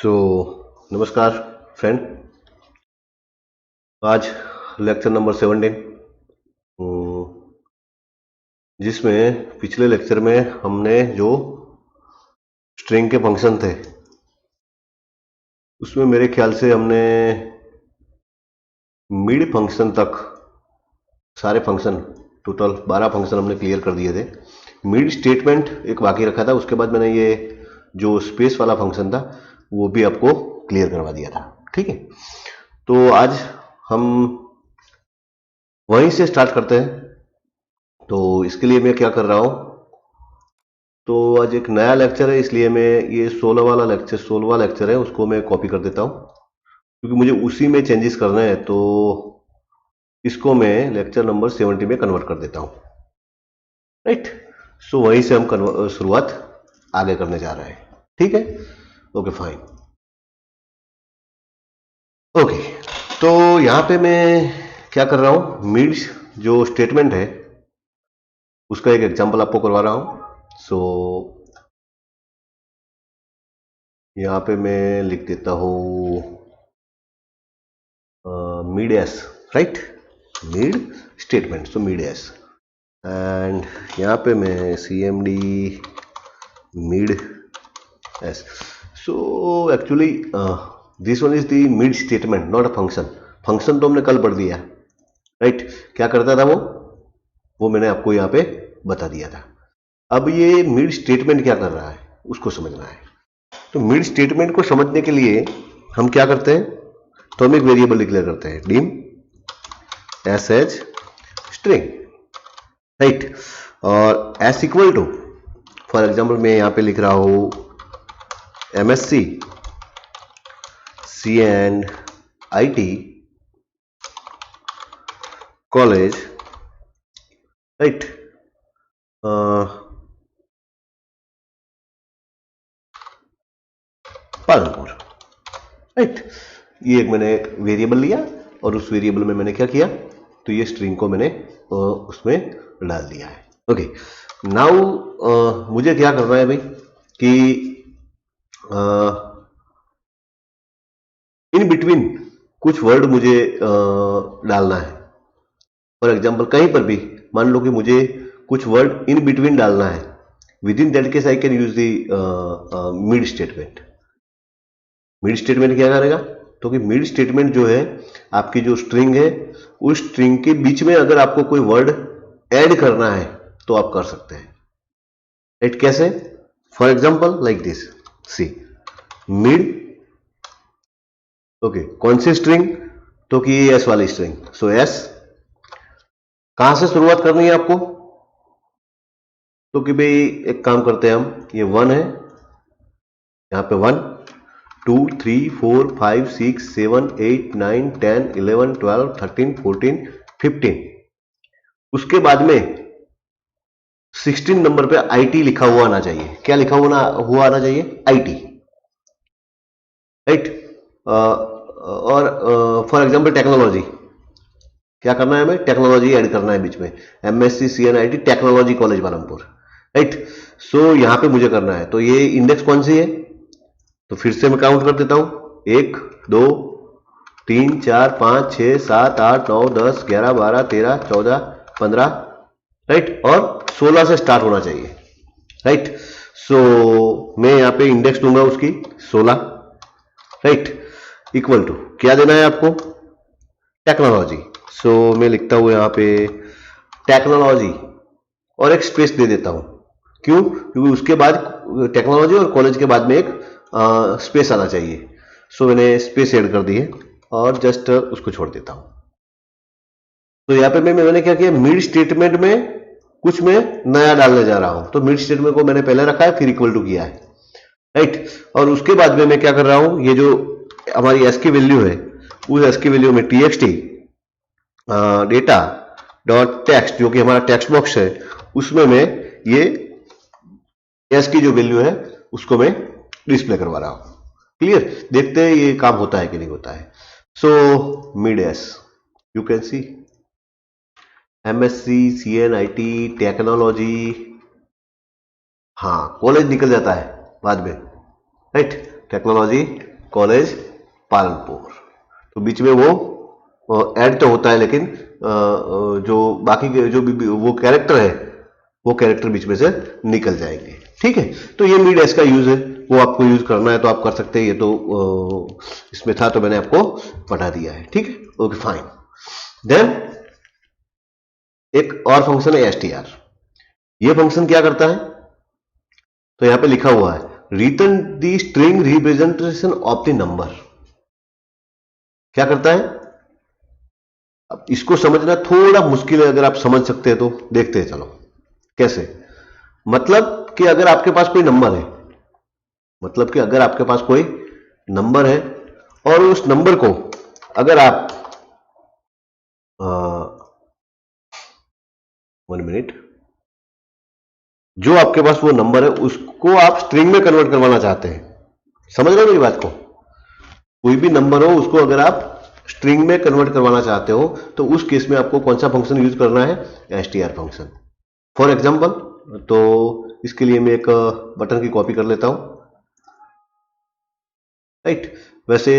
तो नमस्कार फ्रेंड। आज लेक्चर नंबर 17, जिसमें पिछले लेक्चर में हमने जो स्ट्रिंग के फंक्शन थे उसमें मेरे ख्याल से हमने मिड फंक्शन तक सारे फंक्शन, टोटल 12 फंक्शन हमने क्लियर कर दिए थे। मिड स्टेटमेंट एक बाकी रखा था, उसके बाद मैंने ये जो स्पेस वाला फंक्शन था वो भी आपको क्लियर करवा दिया था। ठीक है, तो आज हम वहीं से स्टार्ट करते हैं। तो इसके लिए मैं क्या कर रहा हूं, तो आज एक नया लेक्चर है, इसलिए मैं ये 16वां लेक्चर है उसको मैं कॉपी कर देता हूं, क्योंकि मुझे उसी में चेंजेस करने हैं। तो इसको मैं लेक्चर नंबर 70 में कन्वर्ट कर देता हूं। राइट, सो वहीं से हम शुरुआत आगे करने जा रहे हैं। ठीक है, ओके फाइन। ओके, तो यहां पे मैं क्या कर रहा हूं, मिड जो स्टेटमेंट है उसका एक एग्जांपल आपको करवा रहा हूं। सो यहां पे मैं लिख देता हूं mid S, right, mid statement, so mid S, and यहां पे मैं cmd mid S. So actually this one is the mid statement, not a function. Function तो हमने कल पढ़ दिया, राइट। क्या करता था वो मैंने आपको यहाँ पे बता दिया था। अब ये मिड स्टेटमेंट क्या कर रहा है उसको समझना है। तो मिड स्टेटमेंट को समझने के लिए हम क्या करते हैं, तो हम एक वेरिएबल डिक्लेयर करते हैं, dim S H string, right. और S equal to, for example मैं यहां पे लिख रहा हूं MSc CNIT college, right, Palanpur, right. ये एक मैंने एक वेरिएबल लिया और उस वेरिएबल में मैंने क्या किया, तो ये स्ट्रिंग को मैंने उसमें डाल दिया है। ओके, नाउ मुझे क्या करना है भाई कि इन बिटवीन कुछ वर्ड मुझे डालना है। फॉर एग्जाम्पल कहीं पर भी मान लो कि मुझे कुछ वर्ड इन बिटवीन डालना है, with in that case I can use the mid statement. Mid statement क्या करेगा, तो कि मिड स्टेटमेंट जो है आपकी जो स्ट्रिंग है उस स्ट्रिंग के बीच में अगर आपको कोई वर्ड ऐड करना है तो आप कर सकते हैं। राइट, कैसे, for example like this, C mid, okay, कौन सी स्ट्रिंग, तो कि एस वाली स्ट्रिंग। सो एस कहां से शुरुआत करनी है आपको, तो कि भाई एक काम करते हैं हम, ये 1 है, यहां पे 1 2 3 4 5 6 7 8 9 10 11 12 13 14 15, उसके बाद में 16 नंबर पे IT लिखा हुआ आना चाहिए। क्या लिखा हुआ आना चाहिए, IT, राइट। और फॉर एग्जांपल टेक्नोलॉजी, क्या करना है, हमें टेक्नोलॉजी ऐड करना है बीच में, MSc CNIT technology college Palanpur, right. So यहां पे मुझे करना है, तो ये इंडेक्स कौन सी है, तो फिर से मैं काउंट कर देता हूं, 1 2 3 4 5 6 7 8 9 10 11 12 13 14 15, राइट, और 16 से स्टार्ट होना चाहिए, राइट। सो मैं यहाँ पे इंडेक्स दूंगा उसकी 16, राइट, इक्वल टू क्या देना है आपको, टेक्नोलॉजी। सो मैं लिखता हूं यहाँ पे टेक्नोलॉजी और एक स्पेस दे देता हूं, क्यों, क्योंकि उसके बाद टेक्नोलॉजी और कॉलेज के बाद में एक स्पेस आना चाहिए। सो मैंने स्पेस ऐड कर दी है और जस्ट उसको छोड़ देता हूं। तो यहाँ पे मैंने क्या किया, मिड स्टेटमेंट में कुछ मैं नया डालने जा रहा हूं, तो मिड स्टेटमेंट को मैंने पहले रखा है फिर इक्वल टू किया है, राइट। और उसके बाद में मैं क्या कर रहा हूं, ये जो हमारी एस की वैल्यू है उस एस की वैल्यू में txt डेटा डॉट टेक्स्ट, जो कि हमारा टेक्स्ट बॉक्स है, उसमें मैं ये एस की जो वैल्यू है उसको मैं डिस्प्ले करवा रहा हूं। क्लियर, देखते हैं ये काम होता है कि नहीं होता है। So mid S, you can see MSc CNIT technology, हाँ कॉलेज निकल जाता है बाद में, राइट, टेक्नोलॉजी कॉलेज पालनपुर। तो बीच में वो ऐड तो होता है, लेकिन जो बाकी के जो भी वो कैरेक्टर है वो कैरेक्टर बीच में से निकल जाएंगे। ठीक है, तो ये मीड एस का यूज है, वो आपको यूज करना है तो आप कर सकते हैं। ये तो इसमें था तो मैंने आपको पढ़ा दिया है। ठीक है, ओके फाइन। देन एक और फंक्शन है str। ये फंक्शन क्या करता है, तो यहां पे लिखा हुआ है return the string representation of the number. क्या करता है, अब इसको समझना थोड़ा मुश्किल है, अगर आप समझ सकते हैं तो देखते हैं। चलो कैसे, मतलब कि अगर आपके पास कोई नंबर है, मतलब कि अगर आपके पास कोई नंबर है और उस नंबर को अगर आप 1 मिनट, जो आपके पास वो नंबर है उसको आप स्ट्रिंग में कन्वर्ट करवाना चाहते हैं। समझ रहे हो मेरी बात को, कोई भी नंबर हो उसको अगर आप स्ट्रिंग में कन्वर्ट करवाना चाहते हो तो उस केस में आपको कौन सा फंक्शन यूज करना है, str फंक्शन। फॉर एग्जांपल, तो इसके लिए मैं एक बटन की कॉपी कर लेता हूं। राइट, वैसे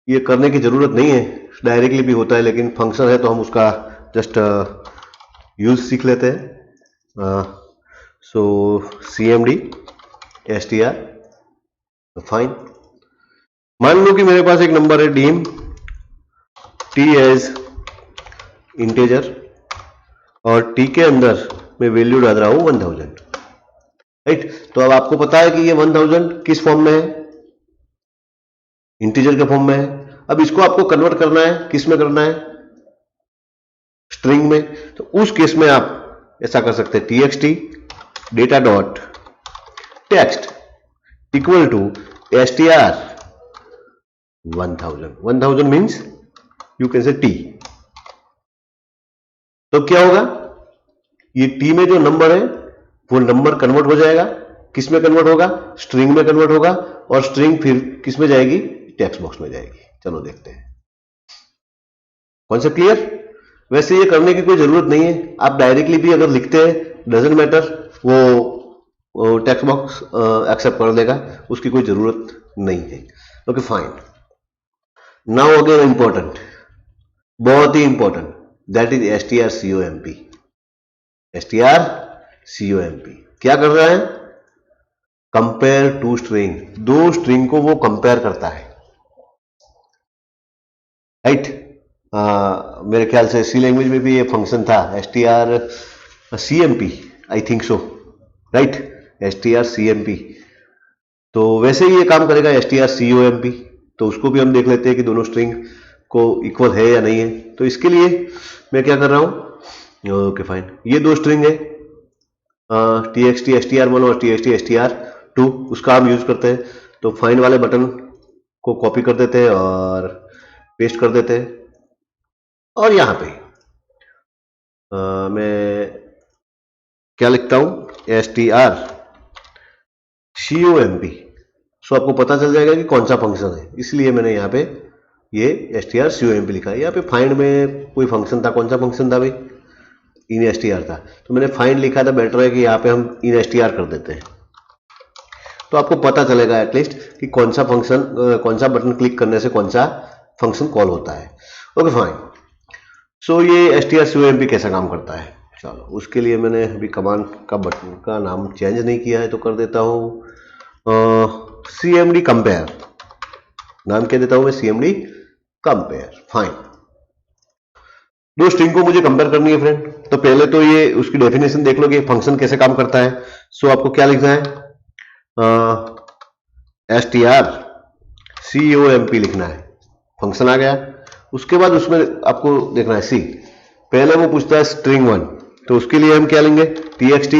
ये करने की जरूरत नहीं है, डायरेक्टली भी होता है, लेकिन फंक्शन है तो हम उसका जस्ट यूज सीख लेते हैं। सो cmd str, फाइन। मान लो कि मेरे पास एक नंबर है डीम t एज इंटेजर और t के अंदर मैं वैल्यू डाल रहा हूं 1000। राइट, तो अब आपको पता है कि ये 1000 किस फॉर्म में है, इंटीजर के फॉर्म में है। अब इसको आपको कन्वर्ट करना है, किस में करना है, स्ट्रिंग में। तो उस केस में आप ऐसा कर सकते हैं txt data dot text equal to str 1000 means you can say t। तो क्या होगा, ये t में जो नंबर है वो नंबर कन्वर्ट हो जाएगा, किस में कन्वर्ट होगा, स्ट्रिंग में कन्वर्ट होगा, और स्ट्रिंग फिर किस में जाएगी, टेक्स्ट बॉक्स में जाएगी। चलो देखते हैं, कॉन्सेप्ट क्लियर। वैसे ये करने की कोई जरूरत नहीं है, आप डायरेक्टली भी अगर लिखते हैं डजंट मैटर, वो टेक्स्ट बॉक्स एक्सेप्ट कर लेगा, उसकी कोई जरूरत नहीं है। Okay fine. Now again important, बहुत ही important, that is strcomp। strcomp क्या कर रहा है, कंपेयर टू स्ट्रिंग, दो स्ट्रिंग को वो कंपेयर करता है। राइट, मेरे ख्याल से सी लैंग्वेज में भी ये फंक्शन था strcmp, I think so. Right, strcmp। तो वैसे ही ये काम करेगा strcomp। तो उसको भी हम देख लेते हैं कि दोनों स्ट्रिंग को इक्वल है या नहीं है। तो इसके लिए मैं क्या कर रहा हूं, ओके फाइन, ये दो स्ट्रिंग है txt str1 और txt str2, उसका हम यूज करते हैं। तो फाइंड वाले बटन को कॉपी कर देते हैं और पेस्ट कर देते हैं, और यहां पे मैं क्या लिखता हूं, strcomp। सो आपको पता चल जाएगा कि कौन सा फंक्शन है, इसलिए मैंने यहाँ पे ये strcomp लिखा है। यहाँ पे फाइंड में कोई फंक्शन था, कौन सा फंक्शन था भाई, इन str था, तो मैंने फाइंड लिखा था। बेटर है कि यहाँ पे हम इन str कर देते हैं, तो आपको पता चलेगा एटलीस्ट कि कौन सा फंक्शन, कौन सा बटन क्लिक करने से कौन सा फंक्शन कॉल होता है। Okay fine. सो ये strcomp कैसा काम करता है, चलो उसके लिए मैंने अभी कमांड का बटन का नाम चेंज नहीं किया है, तो कर देता हूँ cmd कंपेयर, नाम क्या देता हूं मैं, cmd कंपेयर। फाइन, दो स्ट्रिंग को मुझे कंपेयर करनी है फ्रेंड। तो पहले तो ये उसकी डेफिनेशन देख लो कि फंक्शन कैसे काम करता है। सो आपको क्या लिखना है, strcomp लिखना है, फंक्शन आ गया। उसके बाद उसमें आपको देखना है सी, पहले वो पूछता है स्ट्रिंग 1, तो उसके लिए हम क्या लेंगे, txt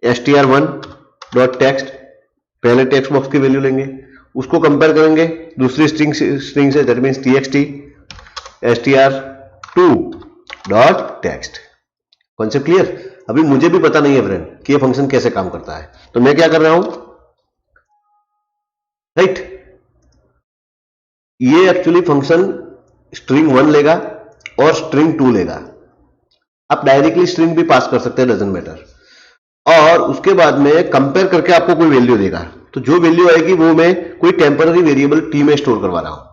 str1 डॉट टेक्स्ट, पहले टेक्स्ट बॉक्स की वैल्यू लेंगे, उसको कंपेयर करेंगे दूसरी स्ट्रिंग से, that means txt str2 dot text. Concept clear. अभी मुझे भी पता नहीं है फ्रेंड कि ये फंक्शन कैसे काम करता है, तो मैं क्या कर रहा हूं, राइट, ये एक्चुअली फंक्शन स्ट्रिंग 1 लेगा और स्ट्रिंग 2 लेगा। आप डायरेक्टली स्ट्रिंग भी पास कर सकते हैं, डजंट मैटर, और उसके बाद में कंपेयर करके आपको कोई वैल्यू देगा। तो जो वैल्यू आएगी वो मैं कोई टेम्पररी वेरिएबल टी में स्टोर करवा रहा हूं।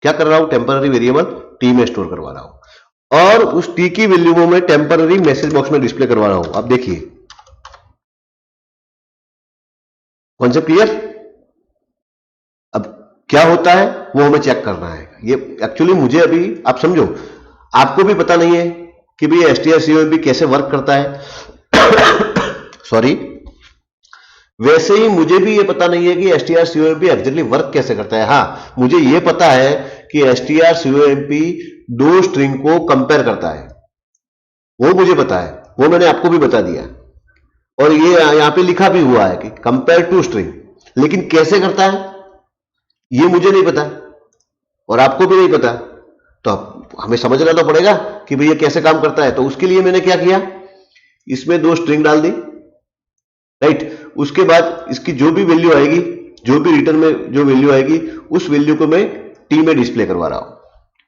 क्या कर रहा हूं? टेम्पररी वेरिएबल टी में स्टोर करवा रहा हूं और उस टी की वैल्यू को मैं टेम्पररी मैसेज बॉक्स में डिस्प्ले करवा रहा हूं। अब देखिए, कॉन्सेप्ट क्लियर? अब क्या होता है वो हमें चेक करना है। ये एक्चुअली मुझे अभी आप समझो, आपको भी पता नहीं है कि भाई एसटीआर कैसे वर्क करता है सॉरी, वैसे ही मुझे भी ये पता नहीं है कि एसटीआर एग्जैक्टली वर्क कैसे करता है। हाँ, मुझे ये पता है कि एसटीआर दो स्ट्रिंग को कंपेयर करता है, वो मुझे पता है, वो मैंने आपको भी बता दिया और ये यहां पे लिखा भी हुआ है कि कंपेयर टू स्ट्रिंग। लेकिन कैसे करता है ये मुझे नहीं पता और आपको भी नहीं पता, तो हमें समझना तो पड़ेगा कि भाई ये कैसे काम करता है। तो उसके लिए मैंने क्या किया, इसमें दो स्ट्रिंग डाल दी, राइट। उसके बाद इसकी जो भी वैल्यू आएगी, जो भी रिटर्न में जो वैल्यू आएगी, उस वैल्यू को मैं टी में डिस्प्ले करवा रहा हूं।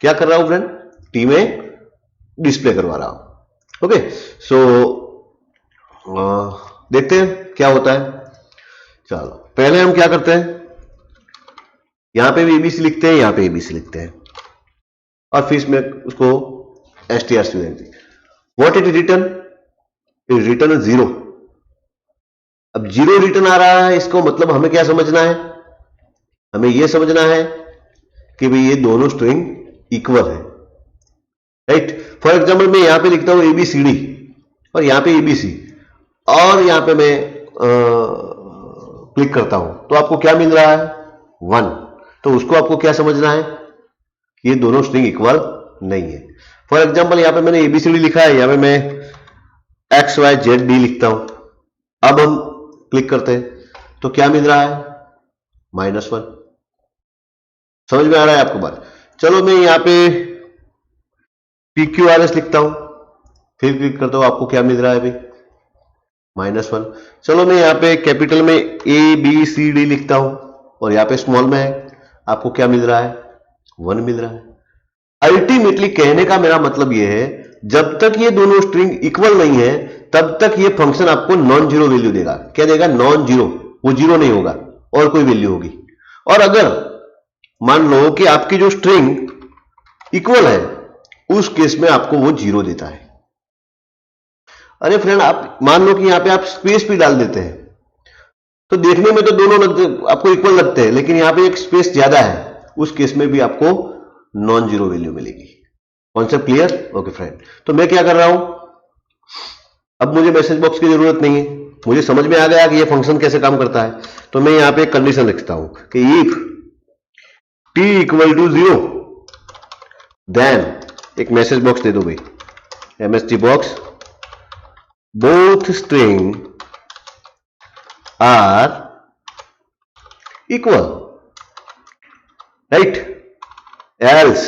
क्या कर रहा हूं फ्रेंड? टी में डिस्प्ले करवा रहा हूं। ओके, सो देखते हैं क्या होता है। चलो पहले हम क्या करते हैं, यहां पे भी एबीसी लिखते हैं, यहां पे एबीसी लिखते हैं और फिर इसमें उसको STR what it return? It return 0। अब 0 रिटर्न आ रहा है, इसको मतलब हमें क्या समझना है? हमें यह समझना है कि भाई ये दोनों स्ट्रिंग इक्वल है, राइट। फॉर एग्जाम्पल मैं यहां पे लिखता हूं एबीसीडी और यहां पे एबीसी और यहां पे मैं क्लिक करता हूं, तो आपको क्या मिल रहा है? 1। तो उसको आपको क्या समझना है कि ये दोनों स्ट्रिंग इक्वल नहीं है। फॉर एग्जाम्पल यहां पे मैंने एबीसीडी लिखा है, यहां पे मैं XYZ लिखता हूं। अब हम क्लिक करते हैं तो क्या मिल रहा है? -1। समझ में आ रहा है आपको बात? चलो मैं यहां पे PQRS लिखता हूं, फिर क्लिक करता हूं, आपको क्या मिल रहा है अभी? -1। चलो मैं यहां पे कैपिटल में ABCD लिखता हूं और यहां पे स्मॉल में है, आपको क्या मिल रहा है? 1 मिल रहा है। अल्टीमेटली कहने का मेरा मतलब यह है, जब तक ये दोनों स्ट्रिंग इक्वल नहीं है तब तक ये फंक्शन आपको नॉन जीरो वैल्यू देगा। क्या देगा? नॉन जीरो, वो जीरो नहीं होगा और कोई वैल्यू होगी। और अगर मान लो कि आपकी जो स्ट्रिंग इक्वल है, उस केस में आपको वो जीरो देता है। अरे फ्रेंड, आप मान लो कि यहां पे आप स्पेस भी डाल देते हैं, तो देखने में तो दोनों आपको इक्वल लगते हैं, लेकिन यहां पे एक स्पेस ज्यादा है, उस केस में भी आपको नॉन जीरो वैल्यू मिलेगी। Concept clear? ओके फ्रेंड, तो मैं क्या कर रहा हूं, अब मुझे मैसेज बॉक्स की जरूरत नहीं है, मुझे समझ में आ गया कि ये फंक्शन कैसे काम करता है। तो मैं यहां पे एक कंडीशन लिखता हूं कि if t equal to 0 then एक मैसेज बॉक्स दे दो भाई, MSG box, both string are equal, right, else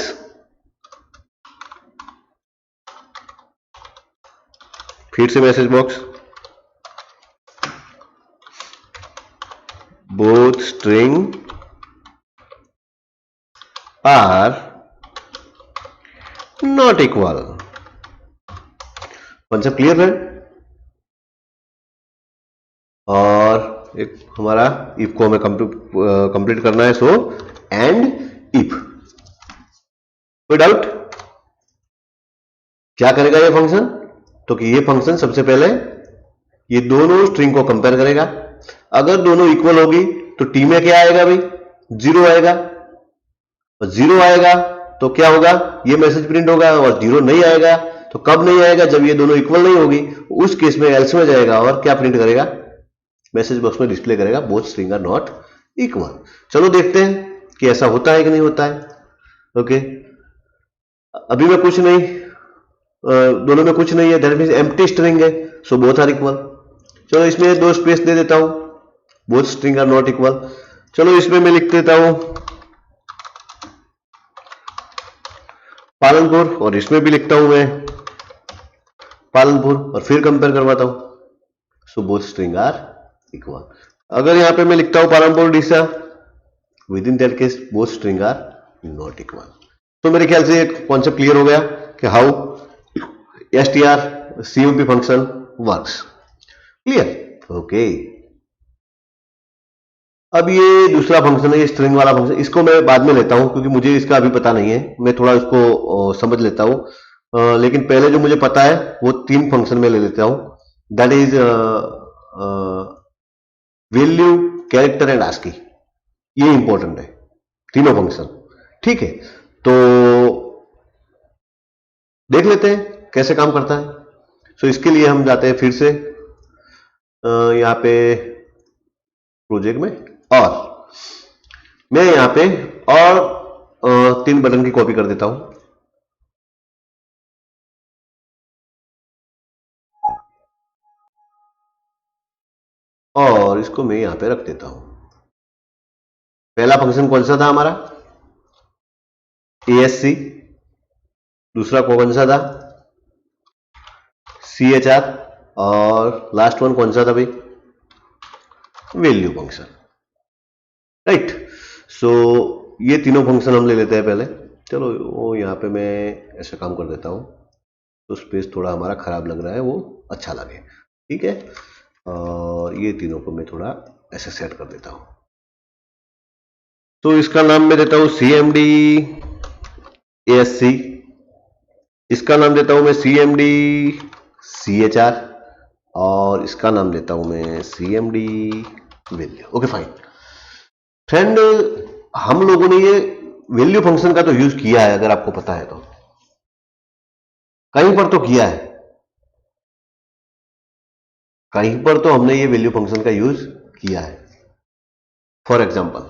फिर से message box, both string are not equal. Concept clear है? और एक हमारा इफ को हमें कंप्लीट करना है, सो एंड इफ। कोई डाउट? क्या करेगा ये फंक्शन? तो कि ये फंक्शन सबसे पहले ये दोनों स्ट्रिंग को कंपेयर करेगा, अगर दोनों इक्वल होगी तो टी में क्या आएगा भाई? 0 आएगा, और 0 आएगा तो क्या होगा? ये मैसेज प्रिंट होगा। और 0 नहीं आएगा तो कब नहीं आएगा? जब ये दोनों इक्वल नहीं होगी, उस केस में एल्स में जाएगा और क्या प्रिंट करेगा? मैसेज बॉक्स में डिस्प्ले करेगा both string are not equal. चलो देखते हैं कि ऐसा होता है कि नहीं होता है। ओके, अभी में कुछ नहीं, दोनों में कुछ नहीं है, दैट मींस एम्प्टी स्ट्रिंग है, सो बोथ आर इक्वल। चलो इसमें दो स्पेस दे देता हूं, both string are not equal. चलो इसमें मैं लिख देता हूं पालनपुर और इसमें भी लिखता हूं मैं पालनपुर और फिर कंपेयर करवाता हूं, so both string are equal. अगर यहां पे मैं लिखता हूं Palanpur Orissa, within that case both string are not equal. तो मेरे ख्याल से एक कॉन्सेप्ट क्लियर हो गया कि how STR function works. Clear? Okay. अब ये दूसरा फंक्शन है, ये स्ट्रिंग वाला फंक्शन, इसको मैं बाद में लेता हूं क्योंकि मुझे इसका अभी पता नहीं है, मैं थोड़ा इसको समझ लेता हूं। लेकिन पहले जो मुझे पता है वो तीन फंक्शन में ले लेता हूं, that is value, character and ASCII. ये इंपॉर्टेंट है, तीनों फंक्शन। ठीक है, तो देख लेते हैं कैसे काम करता है। सो इसके लिए हम जाते हैं फिर से यहाँ पे प्रोजेक्ट में, और मैं यहाँ पे और तीन बटन की कॉपी कर देता हूं। और इसको मैं यहां पे रख देता हूं। पहला फंक्शन कौन सा था हमारा, ASC। दूसरा कौन सा था, CHR। और लास्ट वन कौन सा था भाई, वैल्यू फंक्शन। राइट, सो ये तीनों फंक्शन हम ले लेते हैं पहले। चलो वो यहाँ पे मैं ऐसा काम कर देता हूं तो स्पेस थोड़ा हमारा खराब लग रहा है, वो अच्छा लगे। ठीक है, और ये तीनों को मैं थोड़ा ऐसे सेट कर देता हूं। तो इसका नाम मैं देता हूं CMD ASC, इसका नाम देता हूं मैं CMD CHR, और इसका नाम देता हूं मैं CMD value. Okay fine friend, हम लोगों ने ये वैल्यू फंक्शन का तो यूज किया है, अगर आपको पता है तो कहीं पर तो किया है, कहीं पर तो हमने ये वैल्यू फंक्शन का यूज किया है। फॉर एग्जाम्पल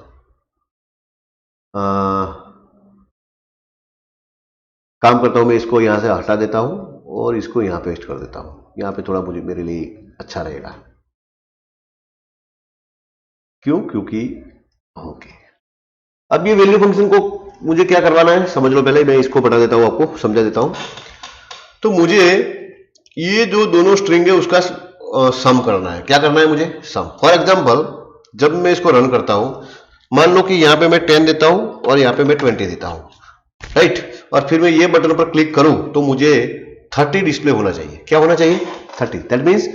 काम करता हूं मैं, इसको यहां से हटा देता हूं और इसको यहां पेस्ट कर देता हूं, यहां पे थोड़ा मुझे मेरे लिए अच्छा रहेगा। क्यों, क्योंकि ओके। अब ये वैल्यू फंक्शन को मुझे क्या करवाना है समझ लो, पहले मैं इसको बता देता हूं, आपको समझा देता हूं। तो मुझे ये जो दोनों स्ट्रिंग है उसका सम करना है। क्या करना है मुझे, सम। फॉर एग्जांपल जब मैं इसको रन करता हूं, मान लो कि यहां पे मैं 10 देता हूं और यहां पे मैं 20 देता हूं, राइट। और फिर मैं ये बटन पर क्लिक करूं तो मुझे 30 डिस्प्ले होना चाहिए। क्या होना चाहिए, 30। दैट मीन्स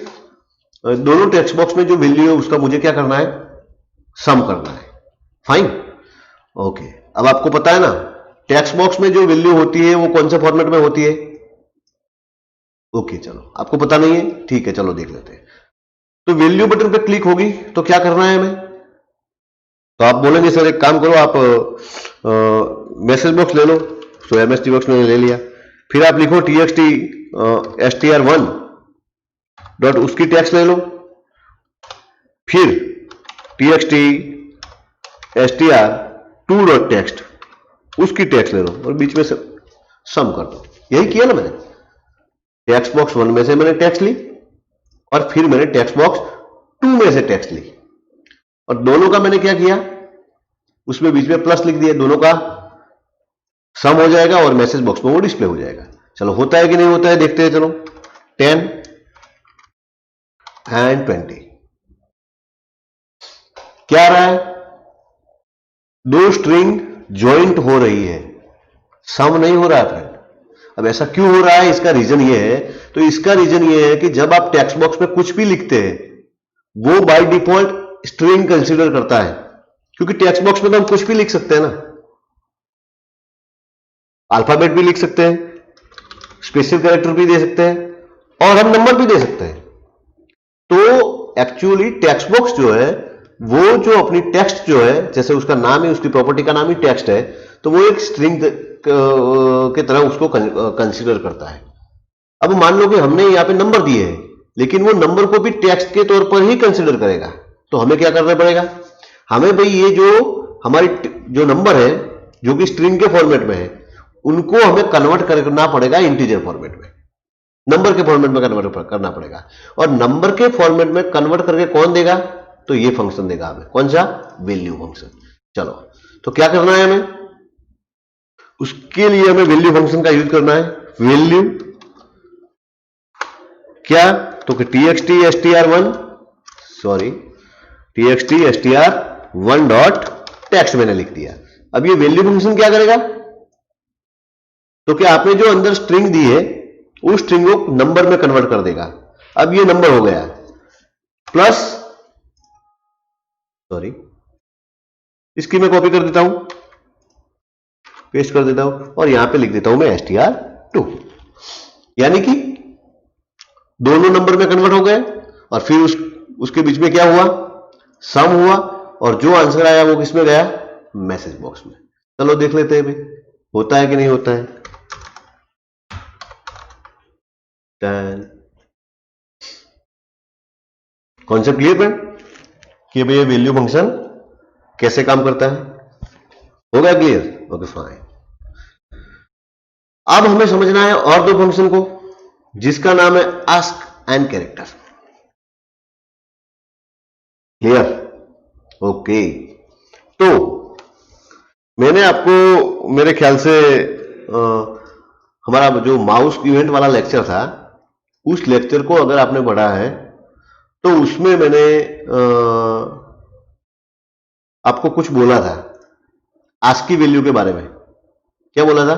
दोनों टेक्स्ट बॉक्स में जो वैल्यू है उसका मुझे क्या करना है, सम करना है। Fine, okay. अब आपको पता है ना टेक्स्ट बॉक्स में जो वैल्यू होती है वो कौन से फॉर्मेट में होती है। ओके चलो, आपको पता नहीं है, ठीक है, चलो देख लेते हैं। तो वैल्यू बटन पे क्लिक होगी तो क्या करना है हमें, तो आप बोलेंगे सर एक काम करो, आप मैसेज बॉक्स ले लो। तो MST बॉक्स मैंने ले लिया, फिर आप लिखो TXT str1 डॉट, उसकी टेक्स्ट ले लो। फिर TXT str2 डॉट टेक्स्ट, उसकी टेक्स्ट ले लो और बीच में से सम कर दो। यही किया ना मैंने, टेक्स्ट बॉक्स 1 में से मैंने टेक्स्ट ली और फिर मैंने टेक्स्ट बॉक्स 2 में से टेक्स्ट ली, और दोनों का मैंने क्या किया, उसमें बीच में प्लस लिख दिया, दोनों का सम हो जाएगा और मैसेज बॉक्स में वो डिस्प्ले हो जाएगा। चलो होता है कि नहीं होता है देखते हैं, चलो 10 एंड 20 क्या रहा है, दो स्ट्रिंग ज्वाइंट हो रही है, सम नहीं हो रहा है फ्रेंड। अब ऐसा क्यों हो रहा है, इसका रीजन ये है, तो इसका रीजन ये है कि जब आप टेक्स्ट बॉक्स में कुछ भी लिखते हैं वो बाय डिफॉल्ट स्ट्रिंग कंसीडर करता है, क्योंकि टेक्स्ट बॉक्स में तो हम कुछ भी लिख सकते हैं ना, अल्फाबेट भी लिख सकते हैं, स्पेशल कैरेक्टर भी दे सकते हैं और हम नंबर भी दे सकते हैं। तो एक्चुअली टेक्स्ट बॉक्स जो है वो जो अपनी टेक्स्ट जो है, जैसे उसका नाम है, उसकी प्रॉपर्टी का नाम ही टेक्स्ट है, तो वो एक स्ट्रिंग की तरह उसको कंसीडर करता है। अब मान लो कि हमने यहां पे नंबर दिए हैं, लेकिन वो नंबर को भी टेक्स्ट के तौर पर ही कंसीडर करेगा, तो हमें क्या करना पड़ेगा, हमें भाई ये जो हमारी जो नंबर है जो कि स्ट्रिंग के फॉर्मेट में है, उनको हमें कन्वर्ट करना पड़ेगा इंटीजर फॉर्मेट में, नंबर के फॉर्मेट में कन्वर्ट करना पड़ेगा। और नंबर के फॉर्मेट में कन्वर्ट करके कौन देगा, तो ये फंक्शन देगा हमें, कौन सा, वैल्यू फंक्शन। चलो तो क्या करना है हमें, उसके लिए हमें वैल्यू फंक्शन का यूज करना है। वैल्यू क्या, तो कि TXT str1 sorry TXT str1 dot text मैंने लिख दिया। अब ये वैल्यू फंक्शन क्या करेगा, तो क्या आपने जो अंदर स्ट्रिंग दी है उस स्ट्रिंग को नंबर में कन्वर्ट कर देगा। अब ये नंबर हो गया प्लस, सॉरी इसकी मैं कॉपी कर देता हूं, पेस्ट कर देता हूं और यहां पे लिख देता हूं मैं str2, यानी कि दोनों नंबर में कन्वर्ट हो गए और फिर उसके बीच में क्या हुआ, सम हुआ और जो आंसर आया वो किसमें गया, मैसेज बॉक्स में। चलो देख लेते हैं भाई होता है कि नहीं होता है। 10 कॉन्सेप्ट क्लियर है कि भाई ये वैल्यू फंक्शन कैसे काम करता है, हो गया क्लियर, ओके फाइन। अब हमें समझना है और दो फंक्शन को जिसका नाम है ask and character. Clear, okay. तो मैंने आपको मेरे ख्याल से हमारा जो माउस इवेंट वाला लेक्चर था उस लेक्चर को अगर आपने पढ़ा है तो उसमें मैंने आपको कुछ बोला था आस्की वैल्यू के बारे में। क्या बोला था,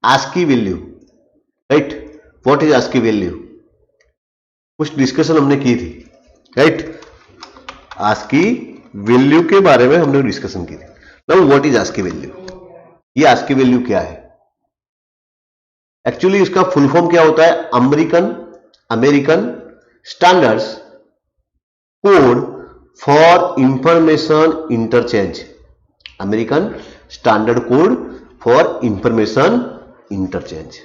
ASCII value, right, what is ASCII value, कुछ डिस्कशन हमने की थी, राइट, आस्की वैल्यू के बारे में हमने डिस्कशन की थी। Now what is ASCII value, ये आस्की वैल्यू क्या है, एक्चुअली इसका फुल फॉर्म क्या होता है, American standards code for information interchange, American standard code for information interchange.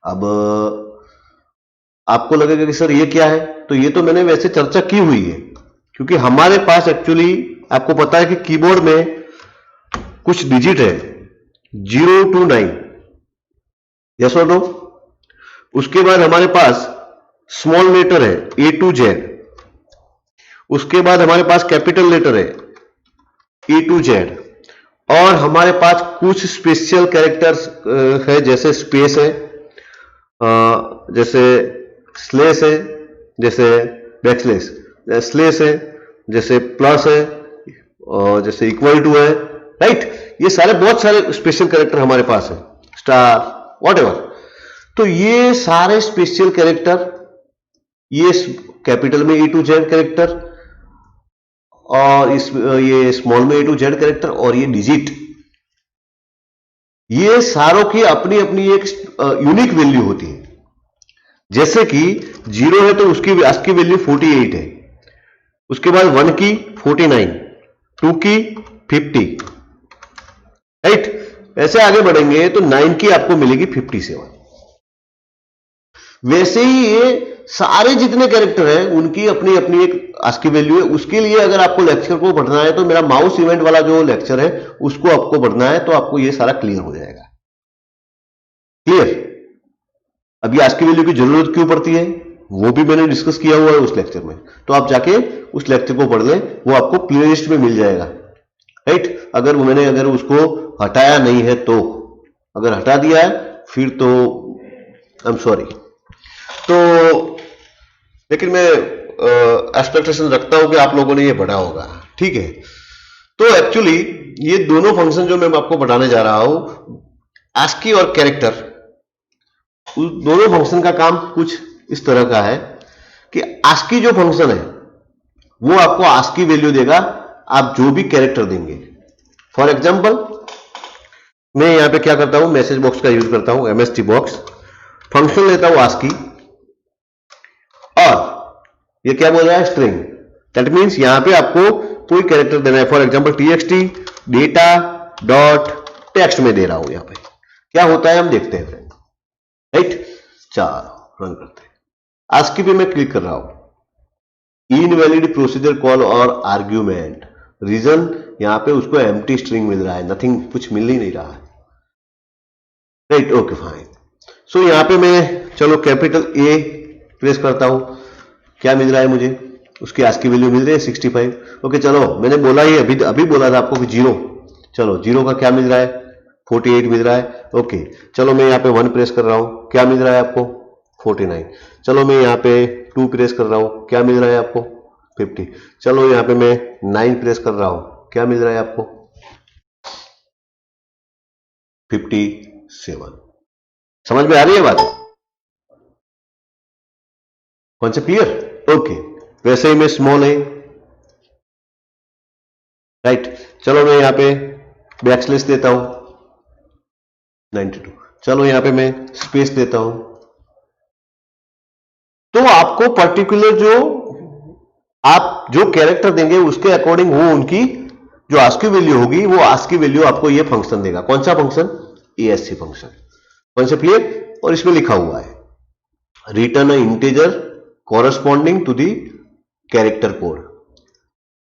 अब आपको लगेगा कि सर ये क्या है, तो ये तो मैंने वैसे चर्चा की हुई है क्योंकि हमारे पास एक्चुअली आपको पता है कि कीबोर्ड में कुछ डिजिट है 0 to 9, यस और नो। उसके बाद हमारे पास स्मॉल लेटर है A to Z, उसके बाद हमारे पास कैपिटल लेटर है A to Z और हमारे पास कुछ स्पेशल कैरेक्टर्स है जैसे स्पेस है, जैसे स्लेस है, जैसे बैकस्लेस, स्लेस है, जैसे प्लस है और जैसे इक्वल टू है, राइट। ये सारे बहुत सारे स्पेशल कैरेक्टर हमारे पास है, स्टार व्हाटएवर। तो ये सारे स्पेशल कैरेक्टर, ये कैपिटल में A to Z कैरेक्टर और इस ये स्मॉल में A to Z कैरेक्टर और ये डिजिट, ये सारों की अपनी अपनी एक यूनिक वैल्यू होती है। जैसे कि 0 है तो उसकी आस्की वैल्यू 48 है, उसके बाद 1 की 49, 2 की 50, राइट। ऐसे आगे बढ़ेंगे तो 9 की आपको मिलेगी 57। वैसे ही ये सारे जितने कैरेक्टर हैं उनकी अपनी अपनी एक आस्की वैल्यू है। उसके लिए अगर आपको लेक्चर को पढ़ना है तो मेरा माउस इवेंट वाला जो लेक्चर है उसको आपको पढ़ना है तो आपको ये सारा क्लियर हो जाएगा। क्लियर, अभी आस्की वैल्यू की जरूरत क्यों पड़ती है वो भी मैंने डिस्कस किया हुआ है उस लेक्चर में, तो आप जाके उस लेक्चर को पढ़ लें, वो आपको प्लेलिस्ट में मिल जाएगा, राइट। अगर उसको हटाया नहीं है तो, अगर हटा दिया है फिर तो आई एम सॉरी। तो लेकिन मैं एक्सपेक्टेशन रखता हूं कि आप लोगों ने ये पढ़ा होगा, ठीक है। तो एक्चुअली ये दोनों फंक्शन जो मैं आपको बताने जा रहा हूं, आस्की और कैरेक्टर, उस दोनों फंक्शन का काम कुछ इस तरह का है कि आस्की जो फंक्शन है वो आपको आस्की वैल्यू देगा, आप जो भी कैरेक्टर देंगे। फॉर एग्जांपल मैं यहां पे क्या करता हूं, मैसेज बॉक्स का यूज करता हूं, MSG बॉक्स, फंक्शन लेता हूं आस्की और ये क्या बोल रहा है, स्ट्रिंग। दैट मीन्स यहां पे आपको कोई कैरेक्टर देना है। For example txt data dot text में दे रहा हूं, यहां पे क्या होता है हम देखते हैं, राइट। चलो रन करते हैं। आस्की पे मैं क्लिक कर रहा हूं, इनवैलिड प्रोसीजर कॉल और आर्ग्यूमेंट, रीजन यहां पे उसको एम्प्टी स्ट्रिंग मिल रहा है, नथिंग, कुछ मिल ही नहीं रहा है, राइट, ओके फाइन। सो यहां पे मैं चलो कैपिटल A प्रेस करता हूं, क्या मिल रहा है मुझे, उसकी आस्की वैल्यू मिल रही है 65। ओके चलो, मैंने बोला ही अभी बोला था आपको कि 0, चलो 0 का क्या मिल रहा है, 48 मिल रहा है। ओके चलो मैं यहाँ पे 1 प्रेस कर रहा हूं, क्या मिल रहा है आपको, 49। चलो मैं यहाँ पे 2 प्रेस कर रहा हूं, क्या मिल रहा है आपको, 50। चलो यहाँ पे मैं 9 प्रेस कर रहा हूं, क्या मिल रहा है आपको, 57। समझ में आ रही है बात, कॉन्सेप्ट क्लियर, ओके। वैसे ही मैं स्मॉल है राइट। चलो मैं यहाँ पे बैकस्लैश देता हूं 92, चलो यहाँ पे मैं स्पेस देता हूं। तो आपको पर्टिकुलर जो आप जो कैरेक्टर देंगे उसके अकॉर्डिंग वो उनकी जो आस्की वैल्यू होगी, वो आस्की वैल्यू आपको ये फंक्शन देगा। कौन सा function? ASC function. Concept clear? और इसमें लिखा हुआ है return a integer corresponding to the character code.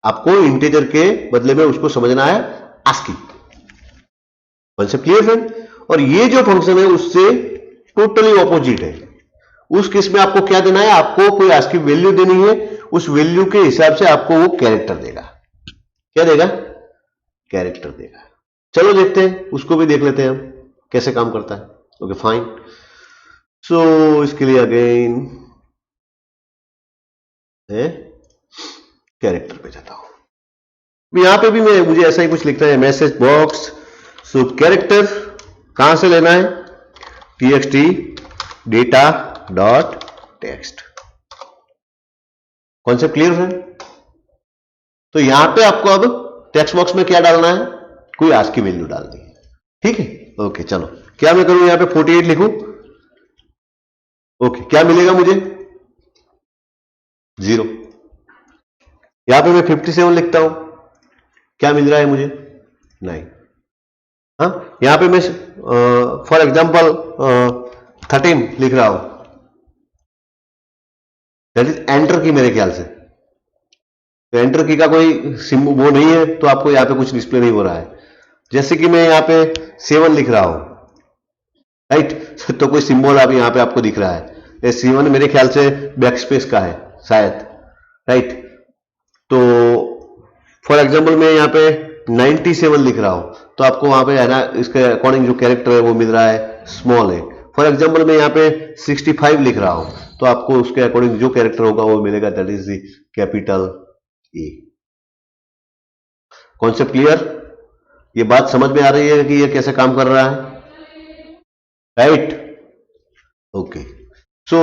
आपको इंटीजर के बदले में उसको समझना है आस्की। Concept clear friend? और ये जो फंक्शन है उससे टोटली ऑपोजिट है। उस केस में आपको क्या देना है? आपको कोई आस्की वैल्यू देनी है, उस वैल्यू के हिसाब से आपको वो कैरेक्टर देगा। क्या देगा? कैरेक्टर देगा। चलो देखते हैं, उसको भी देख लेते हैं हम कैसे काम करता है। Okay fine. सो इसके लिए अगेन है कैरेक्टर पे जाता हूं। यहां पे भी मुझे ऐसा ही कुछ लिखना है, मैसेज बॉक्स। सो कैरेक्टर कहां से लेना है? txt data dot text. Concept clear है? तो यहां पे आपको अब टेक्स्ट बॉक्स में क्या डालना है? कोई आस्की वैल्यू डालनी है। ठीक है, ओके। चलो क्या मैं करूं, यहां पे 48 लिखूं। ओके, क्या मिलेगा मुझे? 0। यहां पे मैं 57 लिखता हूं, क्या मिल रहा है मुझे? 9। हाँ, यहां पे मैं फॉर एग्जांपल 13 लिख रहा हूं, दैट इज एंटर की मेरे ख्याल से। तो एंटर की का कोई सिंबल वो नहीं है, तो आपको यहाँ पे कुछ डिस्प्ले नहीं हो रहा है। जैसे कि मैं यहाँ पे 7 लिख रहा हूं, राइट, तो कोई सिंबल आप यहाँ पे आपको दिख रहा है। 7 मेरे ख्याल से बैकस्पेस का है शायद, राइट। तो फॉर एग्जाम्पल मैं यहाँ पे 97 लिख रहा हूं, तो आपको वहां पे है ना इसके अकॉर्डिंग जो कैरेक्टर है वो मिल रहा है स्मॉल है। फॉर एग्जाम्पल मैं यहाँ पे 65 लिख रहा हूं, तो आपको उसके अकॉर्डिंग जो कैरेक्टर होगा वो मिलेगा, that is the capital A. Concept clear? ये बात समझ में आ रही है कि ये कैसे काम कर रहा है, राइट? ओके। सो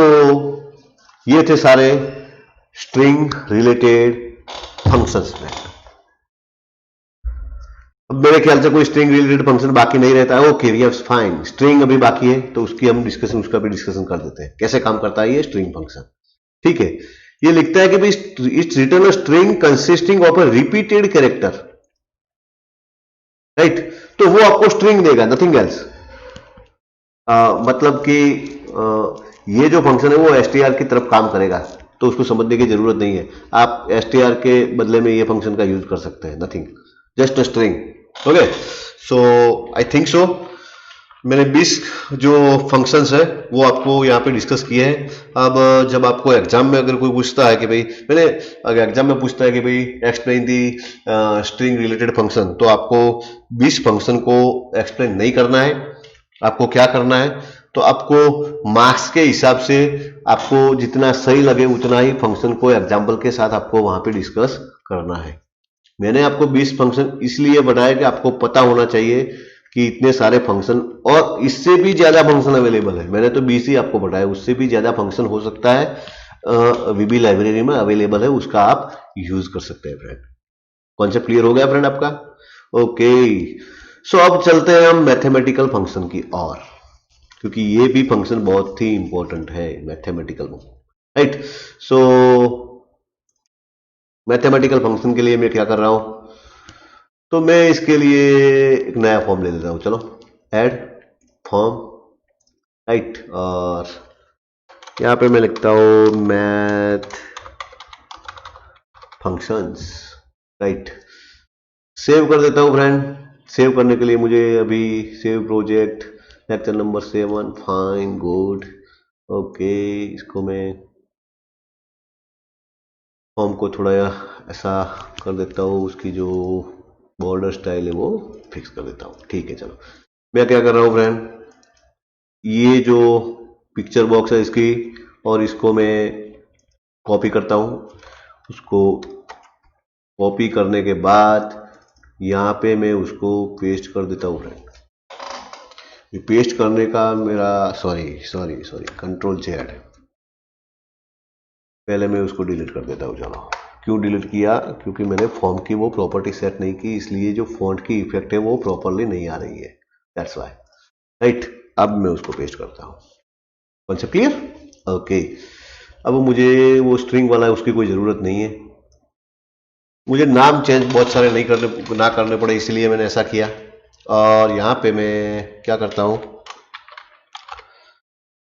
ये थे सारे स्ट्रिंग रिलेटेड फंक्शंस में। अब मेरे ख्याल से कोई स्ट्रिंग रिलेटेड फंक्शन बाकी नहीं रहता है। Okay, yes fine. स्ट्रिंग अभी बाकी है, तो उसकी हम डिस्कशन, उसका भी डिस्कशन कर देते हैं कैसे काम करता है ये स्ट्रिंग फंक्शन। ठीक है, ये लिखता है कि भाई it's return a string consisting of a repeated character, right. तो वो आपको स्ट्रिंग देगा, नथिंग एल्स। मतलब कि ये जो फंक्शन है वो str की तरफ काम करेगा, तो उसको समझने की जरूरत नहीं है। आप str के बदले में ये फंक्शन का यूज कर सकते हैं, nothing, just a string. Okay, so I think so मैंने 20 जो फंक्शंस है वो आपको यहाँ पे डिस्कस किए हैं। अब जब आपको एग्जाम में अगर कोई पूछता है कि भाई अगर एग्जाम में पूछता है कि भाई explain the string related function, तो आपको 20 फंक्शन को एक्सप्लेन नहीं करना है। आपको क्या करना है, तो आपको मार्क्स के हिसाब से आपको जितना सही लगे उतना ही फंक्शन को एग्जाम्पल के साथ आपको वहां पे डिस्कस करना है। मैंने आपको 20 फंक्शन इसलिए बताया कि आपको पता होना चाहिए कि इतने सारे फंक्शन, और इससे भी ज्यादा फंक्शन अवेलेबल है। मैंने तो 20 ही आपको बताया, उससे भी ज्यादा फंक्शन हो सकता है, वीबी लाइब्रेरी में अवेलेबल है, उसका आप यूज कर सकते हैं फ्रेंड। कॉन्सेप्ट क्लियर हो गया फ्रेंड आपका? ओके, सो अब चलते हैं हम मैथमेटिकल फंक्शन की ओर, क्योंकि ये भी फंक्शन बहुत ही इंपॉर्टेंट है मैथमेटिकल में, राइट। सो मैथमेटिकल फंक्शन के लिए मैं क्या कर रहा हूं, तो मैं इसके लिए एक नया फॉर्म ले लेता हूं। चलो ऐड फॉर्म, राइट, और यहां पे मैं लिखता हूं मैथ फंक्शंस, राइट। सेव कर देता हूं फ्रेंड। सेव करने के लिए मुझे अभी save project lecture number 7, fine, good, okay. इसको मैं फॉर्म को थोड़ा ऐसा कर देता हूँ, उसकी जो बॉर्डर स्टाइल है वो फिक्स कर देता हूँ। ठीक है, चलो मैं क्या कर रहा हूँ फ्रेंड, ये जो पिक्चर बॉक्स है इसकी, और इसको मैं कॉपी करता हूँ। उसको कॉपी करने के बाद यहाँ पे मैं उसको पेस्ट कर देता हूँ फ्रेंड। ये पेस्ट करने का मेरा कंट्रोल Z, पहले मैं उसको डिलीट कर देता हूँ। चलो, क्यों डिलीट किया? क्योंकि मैंने फॉर्म की वो प्रॉपर्टी सेट नहीं की, इसलिए जो फॉन्ट की इफेक्ट है वो प्रॉपरली नहीं आ रही है, दैट्स वाई। राइट, अब मैं उसको पेस्ट करता हूँ। Concept clear? ओके। अब मुझे वो स्ट्रिंग वाला है उसकी कोई ज़रूरत नहीं है, मुझे नाम चेंज बहुत सारे ना करने पड़े, इसलिए मैंने ऐसा किया। और यहाँ पे मैं क्या करता हूँ,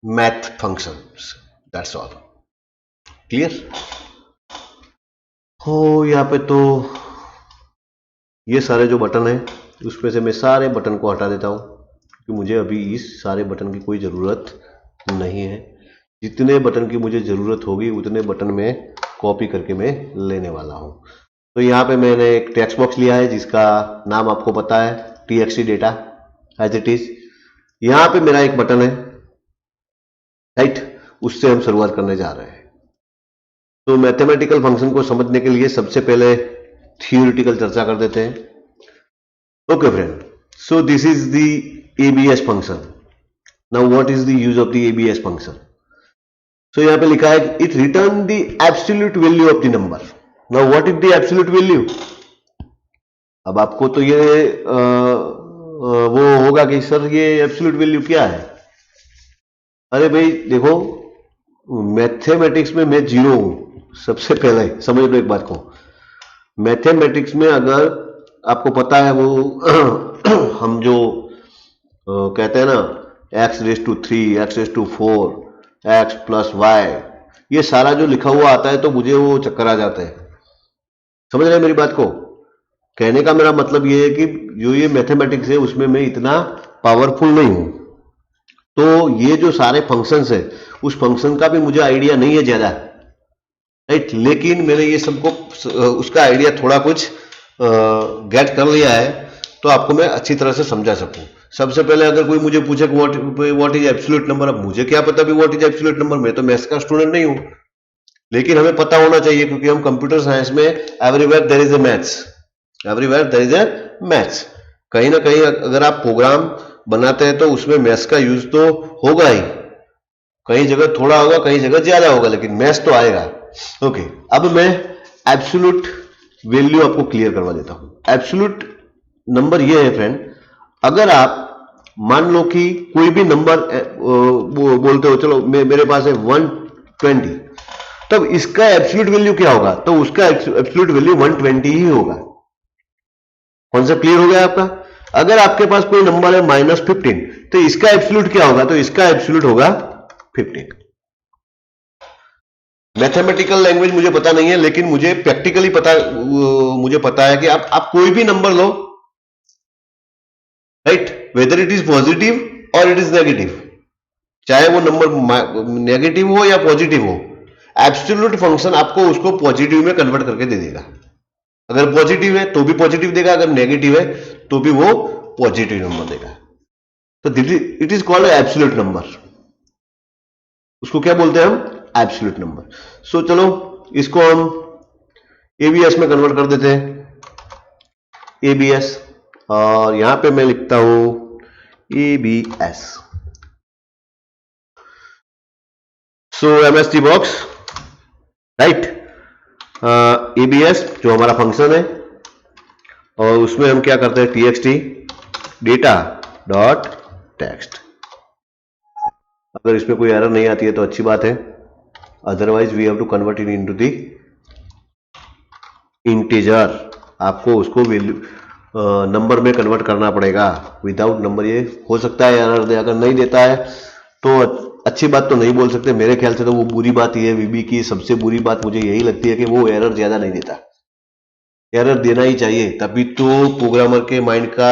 math functions, that's all. Clear हो? यहाँ पे तो ये सारे जो बटन हैं उसमें से मैं सारे बटन को हटा देता हूँ, क्योंकि मुझे अभी इस सारे बटन की कोई ज़रूरत नहीं है। जितने बटन की मुझे ज़रूरत होगी उतने बटन में कॉपी करके मैं लेने वाला हूँ। तो यहाँ पे मैंने एक टेक्स्ट बॉक्स लिया है जिसका नाम आपको पता है, txt data as it is. यहाँ पे मेरा एक बटन है, राइट, उससे हम शुरुआत करने जा रहे हैं। तो मैथमेटिकल फंक्शन को समझने के लिए सबसे पहले थियोरिटिकल चर्चा कर देते हैं। Okay friend, so this is the ABS function. Now what is the use of the ABS function? So यहाँ पे लिखा है it return the absolute value of the number. Now what is the absolute value? अब आपको तो ये वो होगा कि सर ये एब्सोल्यूट वैल्यू क्या है? अरे भाई देखो, मैथमेटिक्स में मैं जीरो हूं। सबसे पहले समझ लो एक बात को, मैथमेटिक्स में अगर आपको पता है वो हम जो कहते हैं ना, x⁻³ x⁻⁴ x+y, ये सारा जो लिखा हुआ आता है तो मुझे वो चक्कर आ जाते हैं। समझ रहे हैं मेरी बात को? कहने का मेरा मतलब ये है कि जो ये मैथमेटिक्स है उसमें मैं इतना पावरफुल नहीं हूं। तो ये जो सारे फंक्शंस है उस फंक्शन का भी मुझे आइडिया नहीं है ज्यादा, राइट, लेकिन मैंने ये सबको उसका आइडिया थोड़ा कुछ गेट कर लिया है, तो आपको मैं अच्छी तरह से समझा सकूं। सबसे पहले अगर कोई मुझे पूछे व्हाट इज एब्सोल्यूट नंबर, अब मुझे क्या पता भी व्हाट इज एब्सोल्यूट नंबर, मैं तो मैथ्स का स्टूडेंट नहीं हूं, लेकिन हमें पता होना चाहिए क्योंकि हम कंप्यूटर साइंस में everywhere there is a maths, everywhere there is a maths. कहीं ना कहीं अगर आप प्रोग्राम बनाते हैं तो उसमें मैथ्स का यूज तो होगा ही, कहीं जगह थोड़ा होगा कहीं जगह ज्यादा होगा, लेकिन मैथ्स तो आएगा। ओके, अब मैं एब्सोल्यूट वैल्यू आपको क्लियर करवा देता हूं। एब्सोल्यूट नंबर ये है फ्रेंड, अगर आप मान लो कि कोई भी नंबर बोलते हो, चलो मेरे पास है 120, तब इसका एब्सोल्यूट वैल्यू क्या होगा? तो उसका एब्सोल्यूट वैल्यू 120 ही होगा। कॉन्सेप्ट क्लियर हो गया आपका? अगर आपके पास कोई नंबर है -15, तो इसका एब्सोल्यूट क्या होगा? तो इसका एब्सोल्यूट होगा 15। मैथमेटिकल लैंग्वेज मुझे पता नहीं है, लेकिन मुझे प्रैक्टिकली मुझे पता है कि आप कोई भी number low, right, whether it is positive और इट इज नेगेटिव, चाहे वो नंबर नेगेटिव हो या पॉजिटिव हो, एब्सोल्यूट फंक्शन आपको उसको पॉजिटिव में कन्वर्ट करके दे देगा। अगर पॉजिटिव है तो भी पॉजिटिव देगा, अगर नेगेटिव है तो भी वो पॉजिटिव नंबर देगा। तो it is called absolute number. उसको क्या बोलते हैं हम? Absolute number. सो चलो इसको हम एबीएस में कन्वर्ट कर देते हैं, एबीएस, और यहां पे मैं लिखता हूं एबीएस। सो एमएसटी बॉक्स, राइट, एबीएस जो हमारा फंक्शन है, और उसमें हम क्या करते हैं, txt डेटा डॉट टेक्स्ट। अगर इसमें कोई एरर नहीं आती है तो अच्छी बात है, otherwise we have to convert it into the integer. आपको उसको वैल्यू नंबर में कन्वर्ट करना पड़ेगा। विदाउट नंबर ये हो सकता है एरर दे, अगर नहीं देता है तो अच्छी बात तो नहीं बोल सकते, मेरे ख्याल से तो वो बुरी बात ही है। वीबी की सबसे बुरी बात मुझे यही लगती है कि वो एरर ज्यादा नहीं देता। एरर देना ही चाहिए, तभी तो प्रोग्रामर के माइंड का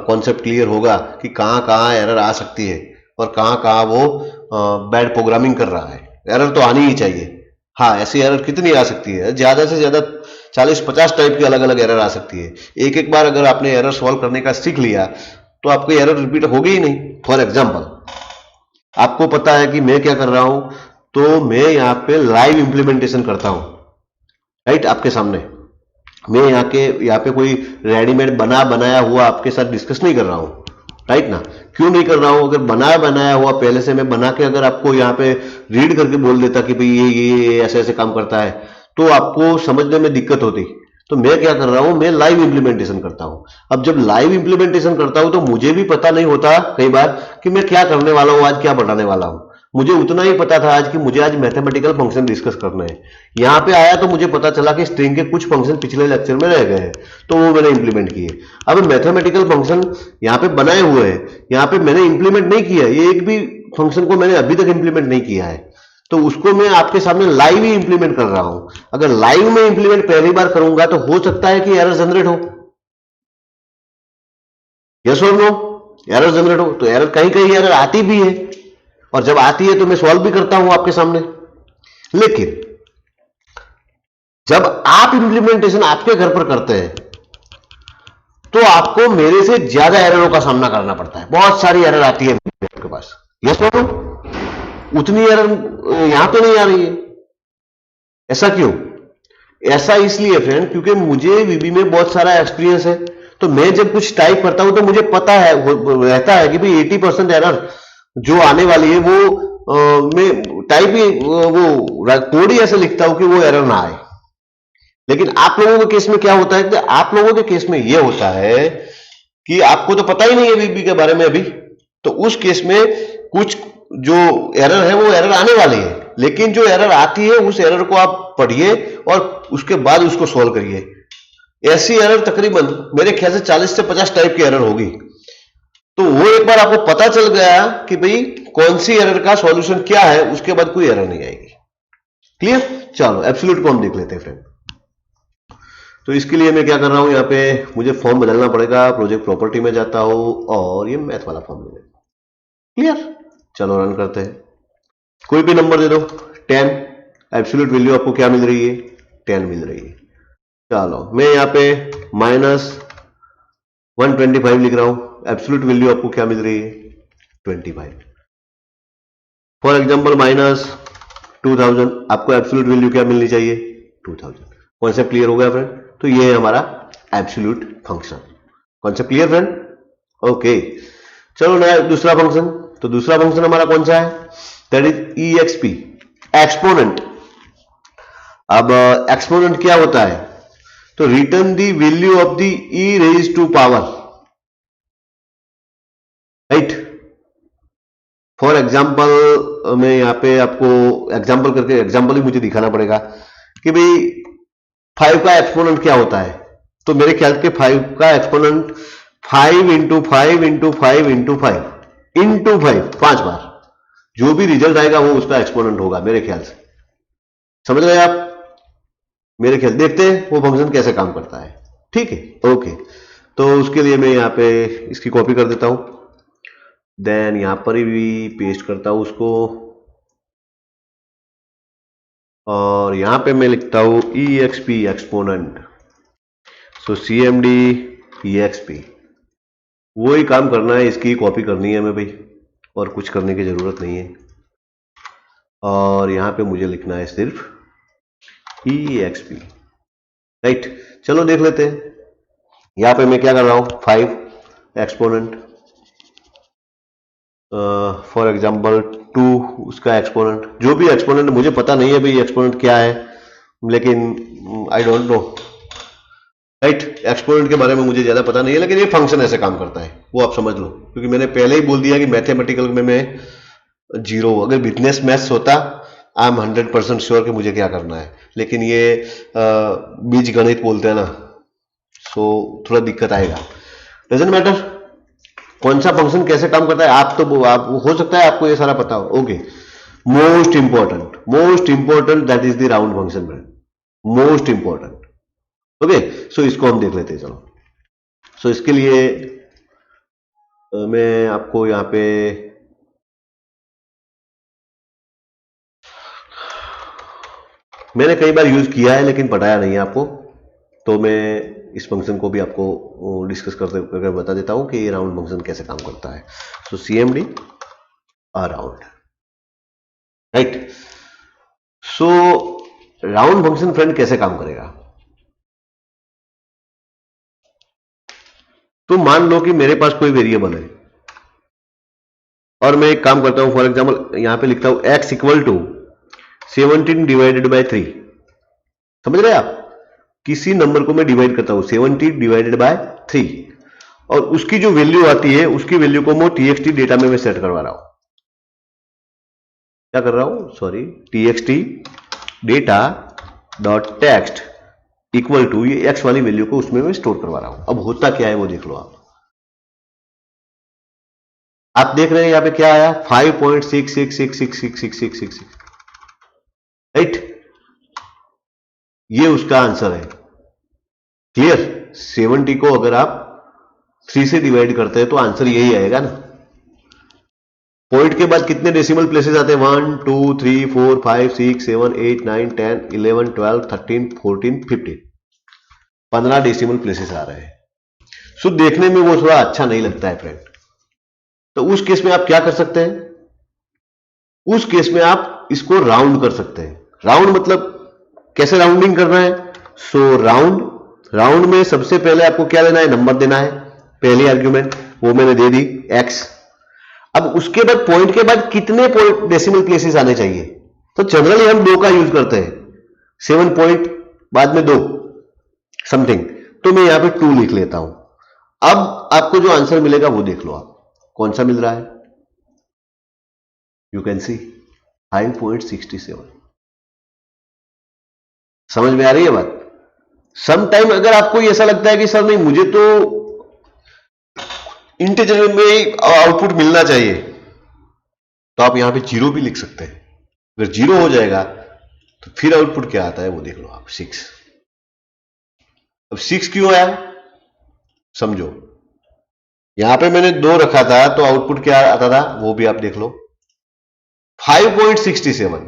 कॉन्सेप्ट क्लियर होगा कि कहाँ कहाँ एरर आ सकती है और कहाँ कहाँ वो बैड प्रोग्रामिंग कर रहा है। एरर तो आनी ही चाहिए। हाँ, ऐसी एरर कितनी आ सकती है? ज्यादा से ज्यादा 40-50 टाइप की अलग अलग एरर आ सकती है। एक एक बार अगर आपने एरर सॉल्व करने का सीख लिया तो आपको एरर रिपीट होगी ही नहीं। फॉर एग्जाम्पल, आपको पता है कि मैं क्या कर रहा हूं, तो मैं यहाँ पे लाइव इंप्लीमेंटेशन करता हूं, राइट, आपके सामने। मैं यहाँ पे कोई रेडीमेड बनाया हुआ आपके साथ डिस्कस नहीं कर रहा हूं, राइट ना। क्यों नहीं कर रहा हूं? अगर बनाया हुआ पहले से मैं बना के अगर आपको यहाँ पे रीड करके बोल देता कि भाई ये ऐसे ऐसे काम करता है, तो आपको समझने में दिक्कत होती। तो मैं क्या कर रहा हूं, मैं लाइव इंप्लीमेंटेशन करता हूं। अब जब लाइव इंप्लीमेंटेशन करता हूं तो मुझे भी पता नहीं होता कई बार कि मैं क्या करने वाला हूं, आज क्या पढ़ाने वाला हूं। मुझे उतना ही पता था आज कि मुझे आज मैथमेटिकल फंक्शन डिस्कस करना है। यहां पे आया तो मुझे पता चला कि स्ट्रिंग के कुछ फंक्शन पिछले लेक्चर में रह गए हैं, तो वो मैंने इंप्लीमेंट किए। अब मैथमेटिकल फंक्शन यहाँ पे बनाए हुए हैं, यहाँ पे मैंने इंप्लीमेंट नहीं किया, ये एक भी फंक्शन को मैंने अभी तक इंप्लीमेंट नहीं किया है, तो उसको मैं आपके सामने लाइव ही इंप्लीमेंट कर रहा हूं। अगर लाइव में इंप्लीमेंट पहली बार करूंगा तो हो सकता है कि एरर जनरेट हो, यस और नो, एरर जनरेट हो। तो एरर कहीं कहीं एरर आती भी है, और जब आती है तो मैं सॉल्व भी करता हूं आपके सामने। लेकिन जब आप इंप्लीमेंटेशन आपके घर पर करते हैं तो आपको मेरे से ज्यादा एररों का सामना करना पड़ता है, बहुत सारी एरर आती है आपके पास, यस और नो। उतनी एरर यहां पे नहीं आ रही है। ऐसा क्यों? ऐसा इसलिए फ्रेंड, क्योंकि मुझे वीबी में बहुत सारा एक्सपीरियंस है। तो मैं जब कुछ टाइप करता हूं तो मुझे पता है, रहता है कि भाई 80% एरर जो आने वाली है वो मैं टाइप ही वो कोड ही ऐसे लिखता हूं कि वो एरर ना आए। लेकिन आप लोगों के केस में क्या होता है कि आप लोगों के केस में ये होता है कि आपको तो पता ही नहीं है वीबी के बारे में अभी, तो उस केस में कुछ जो एरर है वो एरर आने वाली है, लेकिन जो एरर आती है उस एरर को आप पढ़िए और उसके बाद उसको सॉल्व करिए। ऐसी एरर तकरीबन मेरे ख्याल से 40 से 50 टाइप की एरर होगी। तो वो एक बार आपको पता चल गया कि भाई कौन सी एरर का सॉल्यूशन क्या है, उसके बाद कोई एरर नहीं आएगी। क्लियर? चलो एब्सोल्यूट को हम देख लेते हैं फ्रेंड। तो इसके लिए मैं क्या कर रहा हूं, यहाँ पे मुझे फॉर्म बदलना पड़ेगा, प्रोजेक्ट प्रॉपर्टी में जाता हूं और ये मैथ वाला फॉर्म ले लेता हूं। क्लियर? चलो रन करते हैं। कोई भी नंबर दे दो, 10। एब्सोल्यूट वैल्यू आपको क्या मिल रही है? 10 मिल रही है। चलो मैं यहाँ पे -125 लिख रहा हूं। एब्सोल्यूट वैल्यू आपको क्या मिल रही है? 25। फॉर एग्जाम्पल -2000, आपको एब्सोल्यूट वैल्यू क्या मिलनी चाहिए? 2000। कॉन्सेप्ट क्लियर हो गया फ्रेंड? तो ये है हमारा absolute function. Concept clear friend? Okay. चलो नया दूसरा फंक्शन। तो दूसरा फंक्शन हमारा कौन सा है? That is EXP, exponent. अब एक्सपोनेंट क्या होता है? तो return the value of the e raise to power, right. For example मैं यहाँ पे आपको एग्जाम्पल करके, एग्जाम्पल ही मुझे दिखाना पड़ेगा कि भाई 5 का एक्सपोनेंट क्या होता है। तो मेरे ख्याल के 5 का exponent 5 into 5 into 5 into 5 into 5, 5 बार जो भी रिजल्ट आएगा वो उसका एक्सपोनेंट होगा मेरे ख्याल से। समझ गए आप? मेरे ख्याल देखते हैं वो फंक्शन कैसे काम करता है। ठीक है, ओके। तो उसके लिए मैं यहाँ पे इसकी कॉपी कर देता हूं, देन यहां पर भी पेस्ट करता हूं उसको, और यहां पे मैं लिखता हूं EXP, एक्सपोनेंट। सो CMD EXP, वो ही काम करना है, इसकी कॉपी करनी है हमें भाई, और कुछ करने की जरूरत नहीं है। और यहां पे मुझे लिखना है सिर्फ EXP, राइट। चलो देख लेते हैं। यहां पे मैं क्या कर रहा हूं, 5 एक्सपोनेंट, फॉर एग्जाम्पल 2 उसका एक्सपोनेंट, जो भी एक्सपोनेंट मुझे पता नहीं है भाई एक्सपोनेंट क्या है, लेकिन I don't know, right. Exponent के बारे में मुझे ज्यादा पता नहीं है, लेकिन ये फंक्शन ऐसे काम करता है, वो आप समझ लो, क्योंकि मैंने पहले ही बोल दिया कि मैथमेटिकल में मैं जीरो, अगर बिजनेस मैथ्स होता आई एम 100% श्योर कि मुझे क्या करना है, लेकिन ये बीज गणित बोलते हैं ना, सो थोड़ा दिक्कत आएगा। डजंट मैटर कौन सा फंक्शन कैसे काम करता है, आप हो सकता है आपको ये सारा पता हो। Okay, most important that is the round function friend, most important. Okay, so इसको हम देख लेते हैं। चलो, सो इसके लिए मैं आपको यहाँ पे मैंने कई बार यूज किया है लेकिन पढ़ाया नहीं है आपको, तो मैं इस फंक्शन को भी आपको डिस्कस करके बता देता हूं कि ये राउंड फंक्शन कैसे काम करता है। सो CMD अराउंड, राइट। सो राउंड फंक्शन फ्रेंड कैसे काम करेगा? तो मान लो कि मेरे पास कोई वेरिएबल है और मैं एक काम करता हूं, फॉर एग्जाम्पल यहां पे लिखता हूं x equal to 17 divided by 3, समझ रहे हैं आप? किसी नंबर को मैं डिवाइड करता हूं 70 डिवाइडेड बाय 3 और उसकी जो वैल्यू आती है उसकी वैल्यू को मैं txt डेटा में मैं सेट करवा रहा हूं। क्या कर रहा हूं? Sorry, txt data dot text equal to ये एक्स वाली वैल्यू को उसमें मैं स्टोर करवा रहा हूं। अब होता क्या है वो देख लो आप देख रहे हैं यहां पे क्या आया 5.66666666 राइट, ये उसका आंसर है। क्लियर? 70 को अगर आप 3 से डिवाइड करते हैं तो आंसर यही आएगा ना। पॉइंट के बाद कितने डेसिमल प्लेसेस आते हैं? 1 2 3 4 5 6 7 8 9 10 11 12 13 14 15 15 डेसिमल प्लेसेस आ रहे हैं। सो देखने में वो थोड़ा अच्छा नहीं लगता है फ्रेंड। तो उस केस में आप क्या कर सकते हैं? उस केस में आप इसको राउंड कर सकते हैं। राउंड मतलब कैसे राउंडिंग करना है? सो राउंड में सबसे पहले आपको क्या लेना है? नंबर देना है। पहली आर्ग्यूमेंट वो मैंने दे दी x। अब उसके बाद पॉइंट के बाद कितने डेसिमल प्लेसेस आने चाहिए? तो जनरली हम 2 का यूज करते हैं। 7 पॉइंट बाद में 2 समथिंग, तो मैं यहां पे 2 लिख लेता हूं। अब आपको जो आंसर मिलेगा वो देख लो आप कौन सा मिल रहा है। You can see 5.67। समझ में आ रही है बात? सम टाइम अगर आपको ऐसा लगता है कि सर नहीं मुझे तो इंटीजर में आउटपुट मिलना चाहिए, तो आप यहां पे 0 भी लिख सकते हैं। अगर 0 हो जाएगा तो फिर आउटपुट क्या आता है वो देख लो आप 6। अब 6 क्यों आया समझो। यहां पे मैंने 2 रखा था तो आउटपुट क्या आता था वो भी आप देख लो 5.67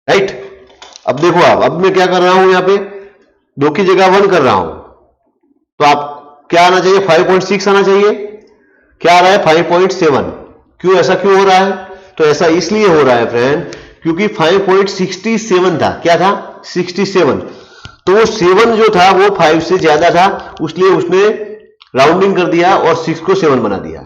राइट। अब देखो आप, अब मैं क्या कर रहा हूं यहां पे 2 की जगह 1 कर रहा हूं, तो आप क्या आना चाहिए? 5.6 आना चाहिए। क्या आ रहा है? 5.7। क्यों ऐसा क्यों हो रहा है? तो ऐसा इसलिए हो रहा है फ्रेंड क्योंकि 5.67 था। क्या था? 67। तो वो 7 जो था वो 5 से ज्यादा था, इसलिए उसने राउंडिंग कर दिया और 6 को 7 बना दिया।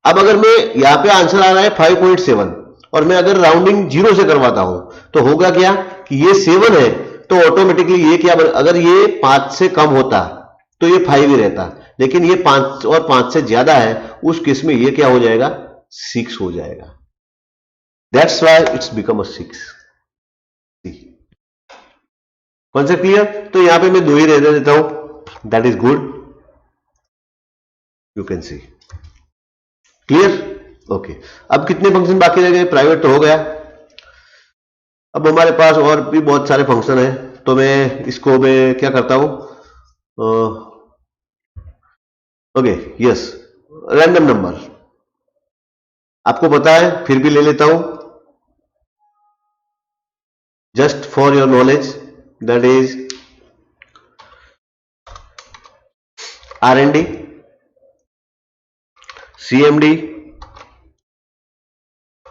अब अगर मैं यहां पे आंसर आ रहा है 5.7 और मैं अगर राउंडिंग 0 से करवाता हूं तो होगा क्या कि ये 7 है तो ऑटोमेटिकली ये क्या अगर ये 5 से कम होता तो ये 5 ही रहता, लेकिन ये 5 और 5 से ज्यादा है, उस केस में ये क्या हो जाएगा? 6 हो जाएगा। That's why it's become a 6। Concept clear? तो यहां पे मैं 2 ही रह देता हूं, that is good, you can see. Clear? Okay. अब कितने फंक्शन बाकी रह गए? प्राइवेट तो हो गया। अब हमारे पास और भी बहुत सारे फंक्शन है, तो मैं इसको मैं क्या करता हूं? ओके यस, रैंडम नंबर आपको पता है फिर भी ले लेता हूं just for your knowledge. That is RND, CMD,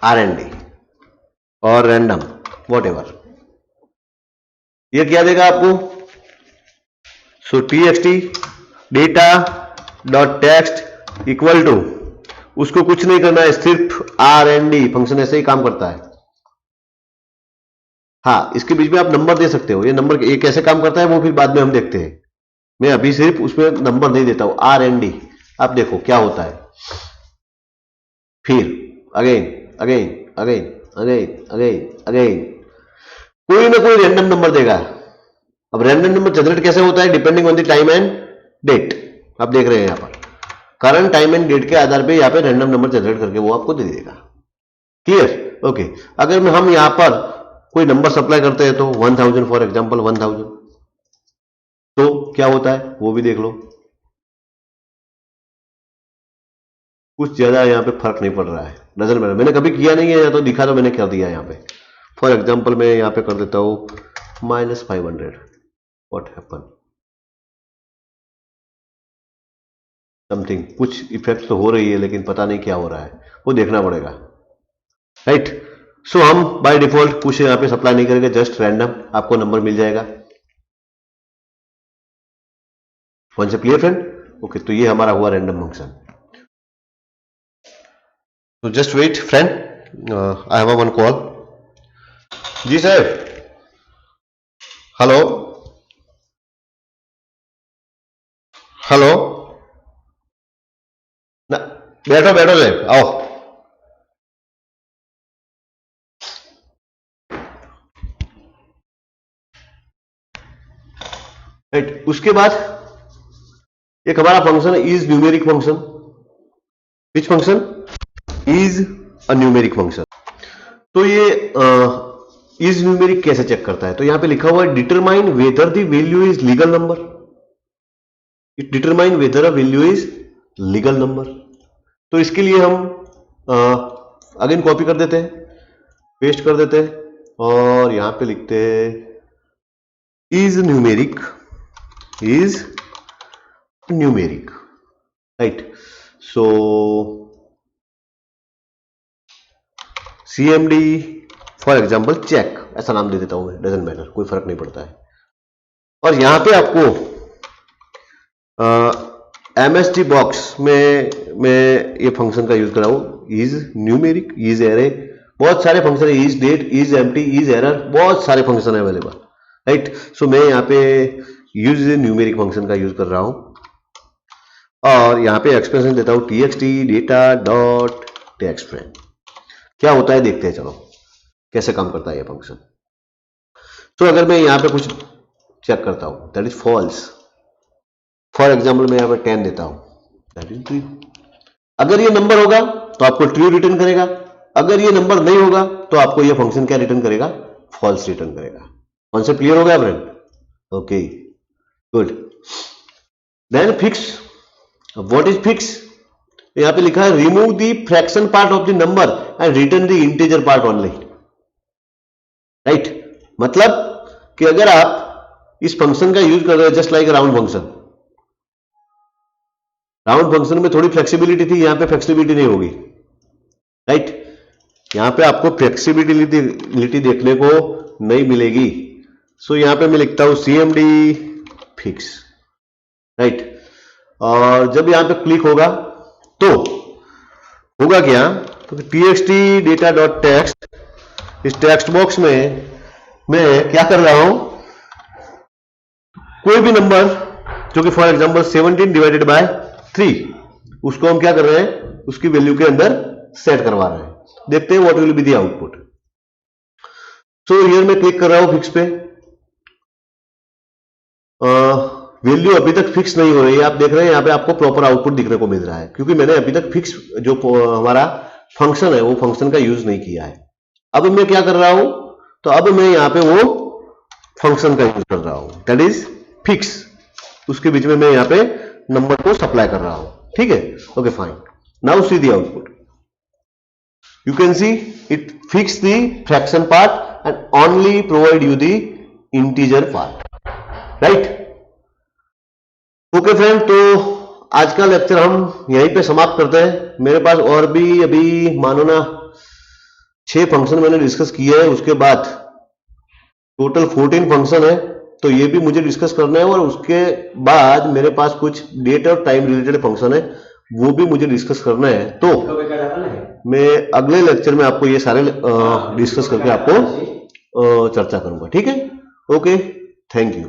RND और रैंडम वॉट एवर। ये क्या देगा आपको? So TXT data dot text equal to, उसको कुछ नहीं करना है, सिर्फ RND फंक्शन ऐसे ही काम करता है। हाँ, इसके बीच में आप नंबर दे सकते हो। ये नंबर ये कैसे काम करता है वो फिर बाद में हम देखते हैं। मैं अभी सिर्फ उसमें नंबर नहीं देता हूं, RND। आप देखो क्या होता है। फिर again again again again again again कोई ना कोई रैंडम नंबर देगा। अब रैंडम नंबर जनरेट कैसे होता है? Depending on the time and date. आप देख रहे हैं यहां पर करंट टाइम एंड डेट के आधार पे यहां पे रैंडम नंबर जनरेट करके वो आपको दे देगा। क्लियर? ओके। अगर हम यहां पर कोई नंबर सप्लाई करते हैं तो 1000 फॉर एग्जांपल 1000, तो क्या होता है वो भी देख लो। कुछ ज्यादा यहां पे फर्क नहीं पड़ रहा है, नजर में मैंने कभी किया नहीं है, या तो दिखा तो मैंने कर दिया यहां पे। फॉर एग्जांपल मैं यहां पे कर देता हूं -500। What happen? समथिंग कुछ इफेक्ट तो हो रही है लेकिन पता नहीं क्या हो रहा है, वो देखना पड़ेगा। राइट? सो हम बाय डिफॉल्ट कुछ यहां पे सप्लाई नहीं करेंगे, जस्ट रैंडम आपको नंबर मिल जाएगा। Concept clear friend? ओके, तो ये हमारा हुआ रैंडम फंक्शन। तो just wait friend, I have one call. जी सर। हेलो हेलो ना, बैठो बैठो ले आओ। राइट, उसके बाद एक हमारा फंक्शन है is numeric function. Which function? Is a numeric function. तो ये इज न्यूमेरिक कैसे चेक करता है? तो यहां पे लिखा हुआ है determine whether the value is legal number. It determine whether a value is legal number. तो इसके लिए हम अगेन कॉपी कर देते हैं, पेस्ट कर देते हैं और यहां पे लिखते हैं is numeric, is numeric. Right, so CMD for example check, ऐसा नाम दे देता हूं मैं, डजेंट मैटर, कोई फर्क नहीं पड़ता है। और यहां पे आपको MST बॉक्स में मैं ये फंक्शन का यूज कर रहा हूं, इज न्यूमेरिक, इज एरे, बहुत सारे फंक्शन है, is date, is empty, is error, बहुत सारे फंक्शन है अवेलेबल। राइट, सो मैं यहाँ पे यूज न्यूमेरिक फंक्शन का यूज कर रहा हूं और यहाँ पे एक्सप्रेशन देता हूं txt data dot text frame. क्या होता है देखते हैं, चलो कैसे काम करता है ये फंक्शन। तो अगर मैं यहाँ पे कुछ चेक करता हूं that is false, for example मैं यहाँ पे 10 देता हूं, दैट इज ट्रू। अगर ये नंबर होगा तो आपको ट्रू रिटर्न करेगा, अगर ये नंबर नहीं होगा तो आपको ये फंक्शन क्या रिटर्न करेगा? फॉल्स रिटर्न करेगा। कॉन्सेप्ट क्लियर हो गया friend? Okay, good. Then fix, what is fix? यहां पे लिखा है remove the fraction part of the number and return the integer part only. Right, मतलब कि अगर आप इस फंक्शन का यूज कर रहे हो just like round function, round function में थोड़ी फ्लेक्सिबिलिटी थी, यहां पे फ्लेक्सिबिलिटी नहीं होगी। राइट, यहां पे आपको फ्लेक्सिबिलिटी देखने को नहीं मिलेगी। सो यहां पे मैं लिखता हूं CMD फिक्स। राइट, और जब यहां पे क्लिक होगा तो होगा क्या? तो txt डेटा डॉट टेक्स्ट, इस टेक्स्ट बॉक्स में मैं क्या कर रहा हूं, कोई भी नंबर जो कि फॉर एग्जांपल 17 डिवाइडेड बाय 3, उसको हम क्या कर रहे हैं, उसकी वैल्यू के अंदर सेट करवा रहे हैं। देखते हैं what will be the output. So here मैं क्लिक कर रहा हूं फिक्स पे, वैल्यू अभी तक फिक्स नहीं हो रही है। आप देख रहे हैं यहाँ पे आपको प्रॉपर आउटपुट दिखने को मिल रहा है क्योंकि मैंने अभी तक फिक्स जो हमारा फंक्शन है वो फंक्शन का यूज नहीं किया है। अब मैं क्या कर रहा हूं, तो अब मैं यहाँ पे वो फंक्शन का यूज कर रहा हूं दैट इज फिक्स, उसके बीच में मैं यहाँ पे नंबर को सप्लाई कर रहा हूं। ठीक है, okay fine. Now see the output, you can see it fix the fraction part and only provide you the integer part, right? Okay friend, तो आज का लेक्चर हम यहीं पे समाप्त करते हैं। मेरे पास और भी अभी मानो ना 6 फंक्शन मैंने डिस्कस किए हैं, उसके बाद टोटल 14 फंक्शन है, तो ये भी मुझे डिस्कस करना है और उसके बाद मेरे पास कुछ डेट और टाइम रिलेटेड फंक्शन है, वो भी मुझे डिस्कस करना है। तो मैं अगले लेक्चर में आपको ये सारे डिस्कस करके आपको चर्चा करूंगा। ठीक है, ओके, थैंक यू।